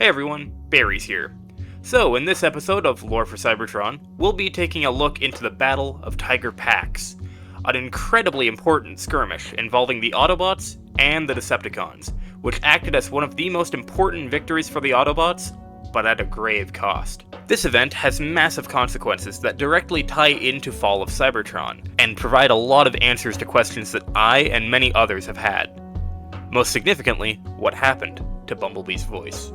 Hey everyone, Barry's here. So, in this episode of Lore for Cybertron, we'll be taking a look into the Battle of Tiger Pax, an incredibly important skirmish involving the Autobots and the Decepticons, which acted as one of the most important victories for the Autobots, but at a grave cost. This event has massive consequences that directly tie into Fall of Cybertron, and provide a lot of answers to questions that I and many others have had. Most significantly, what happened to Bumblebee's voice.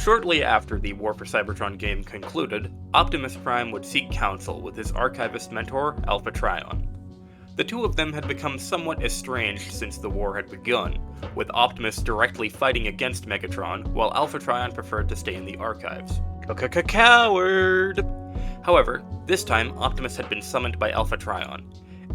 Shortly after the War for Cybertron game concluded, Optimus Prime would seek counsel with his archivist mentor, Alpha Trion. The two of them had become somewhat estranged since the war had begun, with Optimus directly fighting against Megatron, while Alpha Trion preferred to stay in the archives. Coward! However, this time Optimus had been summoned by Alpha Trion,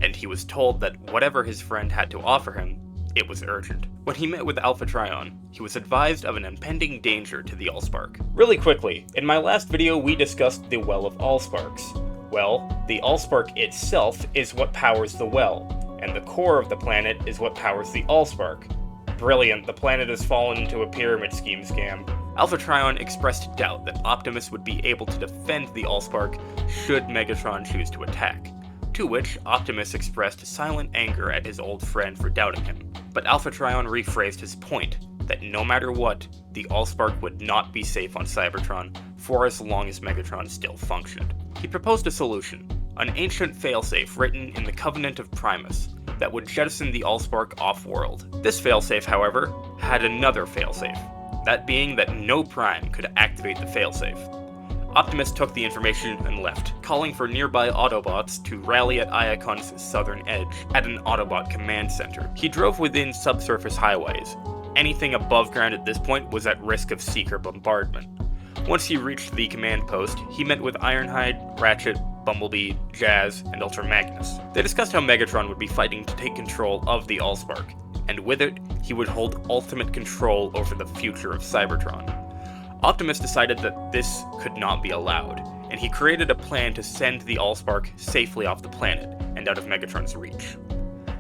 and he was told that whatever his friend had to offer him, it was urgent. When he met with Alpha Trion, he was advised of an impending danger to the Allspark. Really quickly, in my last video we discussed the Well of Allsparks. Well, the Allspark itself is what powers the well, and the core of the planet is what powers the Allspark. Brilliant, the planet has fallen into a pyramid scheme scam. Alpha Trion expressed doubt that Optimus would be able to defend the Allspark should Megatron choose to attack. To which Optimus expressed silent anger at his old friend for doubting him. But Alpha Trion rephrased his point, that no matter what, the Allspark would not be safe on Cybertron for as long as Megatron still functioned. He proposed a solution, an ancient failsafe written in the Covenant of Primus, that would jettison the Allspark off-world. This failsafe, however, had another failsafe, that being that no Prime could activate the failsafe. Optimus took the information and left, calling for nearby Autobots to rally at Iacon's southern edge, at an Autobot command center. He drove within subsurface highways. Anything above ground at this point was at risk of Seeker bombardment. Once he reached the command post, he met with Ironhide, Ratchet, Bumblebee, Jazz, and Ultra Magnus. They discussed how Megatron would be fighting to take control of the Allspark, and with it, he would hold ultimate control over the future of Cybertron. Optimus decided that this could not be allowed, and he created a plan to send the Allspark safely off the planet and out of Megatron's reach.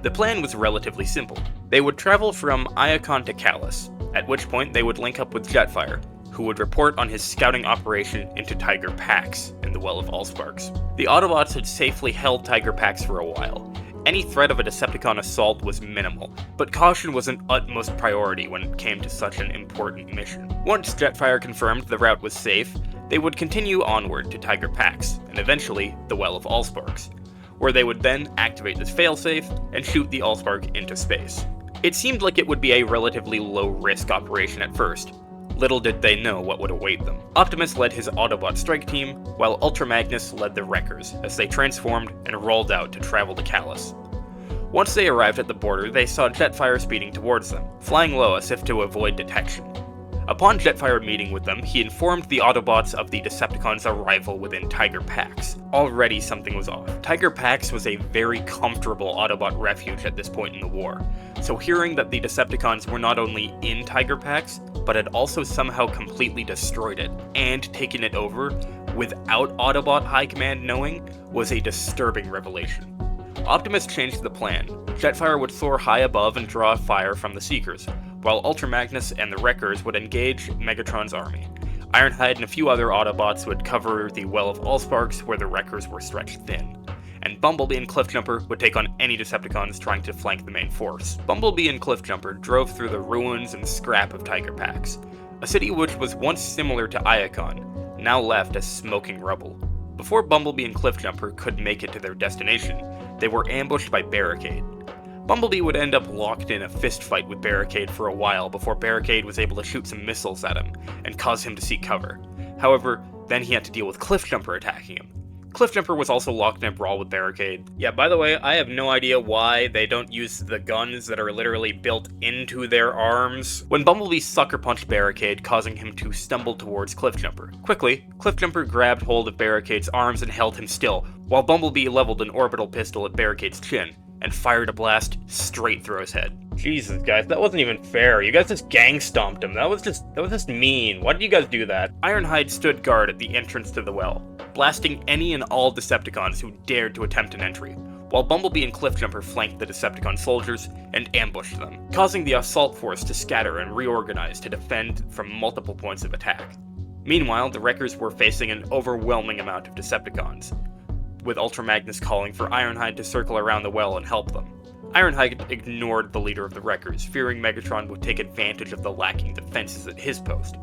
The plan was relatively simple. They would travel from Iacon to Callus, at which point they would link up with Jetfire, who would report on his scouting operation into Tiger Pax in the Well of Allsparks. The Autobots had safely held Tiger Pax for a while. Any threat of a Decepticon assault was minimal, but caution was an utmost priority when it came to such an important mission. Once Jetfire confirmed the route was safe, they would continue onward to Tiger Pax, and eventually the Well of Allsparks, where they would then activate this failsafe and shoot the Allspark into space. It seemed like it would be a relatively low-risk operation at first. Little did they know what would await them. Optimus led his Autobot strike team, while Ultra Magnus led the Wreckers, as they transformed and rolled out to travel to Callus. Once they arrived at the border, they saw Jetfire speeding towards them, flying low as if to avoid detection. Upon Jetfire meeting with them, he informed the Autobots of the Decepticons' arrival within Tiger Pax. Already something was off. Tiger Pax was a very comfortable Autobot refuge at this point in the war, so hearing that the Decepticons were not only in Tiger Pax, but had also somehow completely destroyed it, and taken it over, without Autobot High Command knowing, was a disturbing revelation. Optimus changed the plan. Jetfire would soar high above and draw fire from the Seekers, while Ultra Magnus and the Wreckers would engage Megatron's army. Ironhide and a few other Autobots would cover the Well of Allsparks where the Wreckers were stretched thin, and Bumblebee and Cliffjumper would take on any Decepticons trying to flank the main force. Bumblebee and Cliffjumper drove through the ruins and scrap of Tiger Pax, a city which was once similar to Iacon, now left as smoking rubble. Before Bumblebee and Cliffjumper could make it to their destination, they were ambushed by Barricade. Bumblebee would end up locked in a fistfight with Barricade for a while before Barricade was able to shoot some missiles at him and cause him to seek cover. However, then he had to deal with Cliffjumper attacking him. Cliffjumper was also locked in a brawl with Barricade. Yeah, by the way, I have no idea why they don't use the guns that are literally built into their arms. When Bumblebee sucker punched Barricade, causing him to stumble towards Cliffjumper. Quickly, Cliffjumper grabbed hold of Barricade's arms and held him still, while Bumblebee leveled an orbital pistol at Barricade's chin, and fired a blast straight through his head. Jesus, guys, that wasn't even fair. You guys just gang stomped him. That was just mean. Why did you guys do that? Ironhide stood guard at the entrance to the well, blasting any and all Decepticons who dared to attempt an entry, while Bumblebee and Cliffjumper flanked the Decepticon soldiers and ambushed them, causing the assault force to scatter and reorganize to defend from multiple points of attack. Meanwhile, the Wreckers were facing an overwhelming amount of Decepticons, with Ultra Magnus calling for Ironhide to circle around the well and help them. Ironhide ignored the leader of the Wreckers, fearing Megatron would take advantage of the lacking defenses at his post.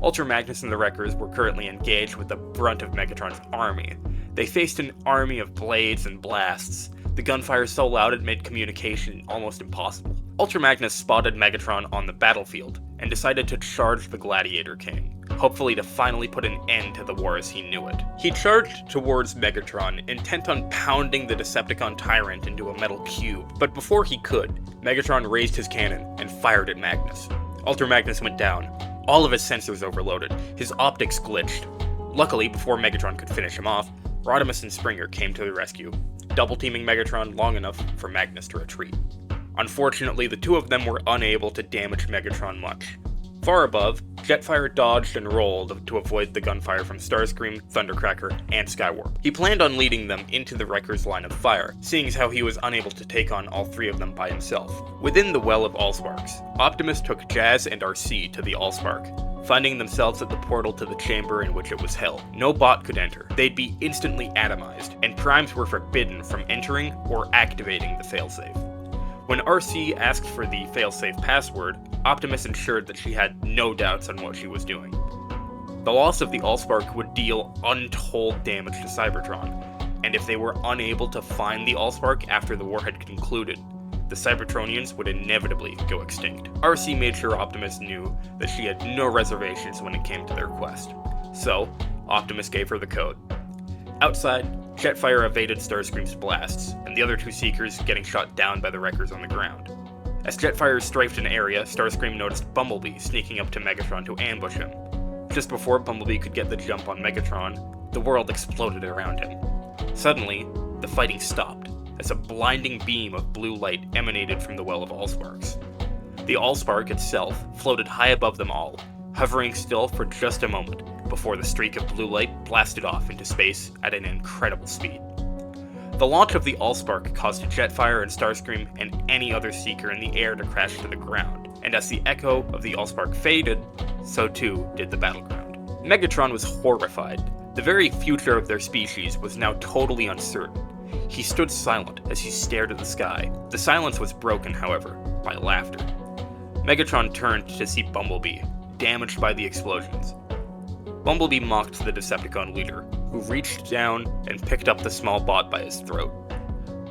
Ultra Magnus and the Wreckers were currently engaged with the brunt of Megatron's army. They faced an army of blades and blasts, the gunfire so loud it made communication almost impossible. Ultra Magnus spotted Megatron on the battlefield, and decided to charge the Gladiator King, hopefully to finally put an end to the war as he knew it. He charged towards Megatron, intent on pounding the Decepticon tyrant into a metal cube, but before he could, Megatron raised his cannon and fired at Magnus. Ultra Magnus went down. All of his sensors overloaded, his optics glitched. Luckily, before Megatron could finish him off, Rodimus and Springer came to the rescue, double-teaming Megatron long enough for Magnus to retreat. Unfortunately, the two of them were unable to damage Megatron much. Far above, Jetfire dodged and rolled to avoid the gunfire from Starscream, Thundercracker, and Skywarp. He planned on leading them into the Wreckers' line of fire, seeing as how he was unable to take on all three of them by himself. Within the Well of Allsparks, Optimus took Jazz and RC to the Allspark, finding themselves at the portal to the chamber in which it was held. No bot could enter. They'd be instantly atomized, and primes were forbidden from entering or activating the failsafe. When RC asked for the failsafe password, Optimus ensured that she had no doubts on what she was doing. The loss of the Allspark would deal untold damage to Cybertron, and if they were unable to find the Allspark after the war had concluded, the Cybertronians would inevitably go extinct. RC made sure Optimus knew that she had no reservations when it came to their quest, so Optimus gave her the code. Outside, Jetfire evaded Starscream's blasts, and the other two Seekers getting shot down by the Wreckers on the ground. As Jetfire strafed an area, Starscream noticed Bumblebee sneaking up to Megatron to ambush him. Just before Bumblebee could get the jump on Megatron, the world exploded around him. Suddenly, the fighting stopped, as a blinding beam of blue light emanated from the Well of Allsparks. The Allspark itself floated high above them all, hovering still for just a moment, before the streak of blue light blasted off into space at an incredible speed. The launch of the Allspark caused Jetfire and Starscream and any other Seeker in the air to crash to the ground, and as the echo of the Allspark faded, so too did the battleground. Megatron was horrified. The very future of their species was now totally uncertain. He stood silent as he stared at the sky. The silence was broken, however, by laughter. Megatron turned to see Bumblebee, damaged by the explosions. Bumblebee mocked the Decepticon leader, who reached down and picked up the small bot by his throat,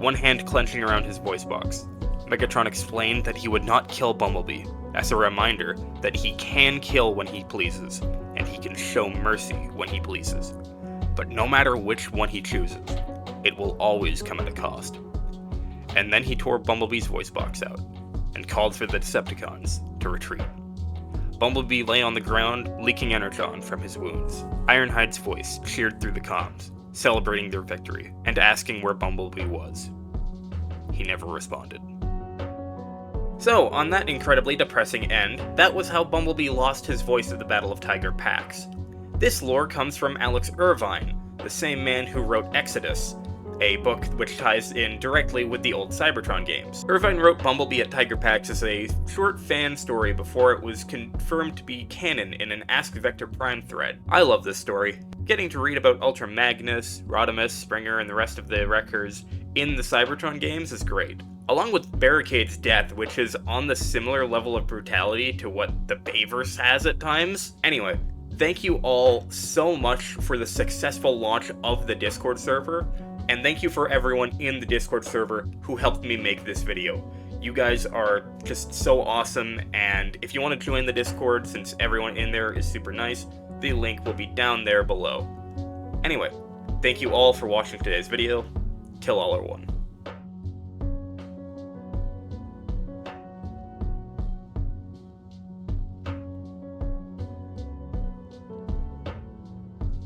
one hand clenching around his voice box. Megatron explained that he would not kill Bumblebee, as a reminder that he can kill when he pleases, and he can show mercy when he pleases. But no matter which one he chooses, it will always come at a cost. And then he tore Bumblebee's voice box out, and called for the Decepticons to retreat. Bumblebee lay on the ground, leaking energon from his wounds. Ironhide's voice cheered through the comms, celebrating their victory, and asking where Bumblebee was. He never responded. So, on that incredibly depressing end, that was how Bumblebee lost his voice at the Battle of Tiger Pax. This lore comes from Alex Irvine, the same man who wrote Exodus, a book which ties in directly with the old Cybertron games. Irvine wrote Bumblebee at Tiger Pax as a short fan story before it was confirmed to be canon in an Ask Vector Prime thread. I love this story. Getting to read about Ultra Magnus, Rodimus, Springer, and the rest of the Wreckers in the Cybertron games is great. Along with Barricade's death, which is on the similar level of brutality to what the Bayverse has at times. Anyway, thank you all so much for the successful launch of the Discord server. And thank you for everyone in the Discord server who helped me make this video. You guys are just so awesome, and if you want to join the Discord, since everyone in there is super nice, the link will be down there below. Anyway, thank you all for watching today's video. Kill all are one.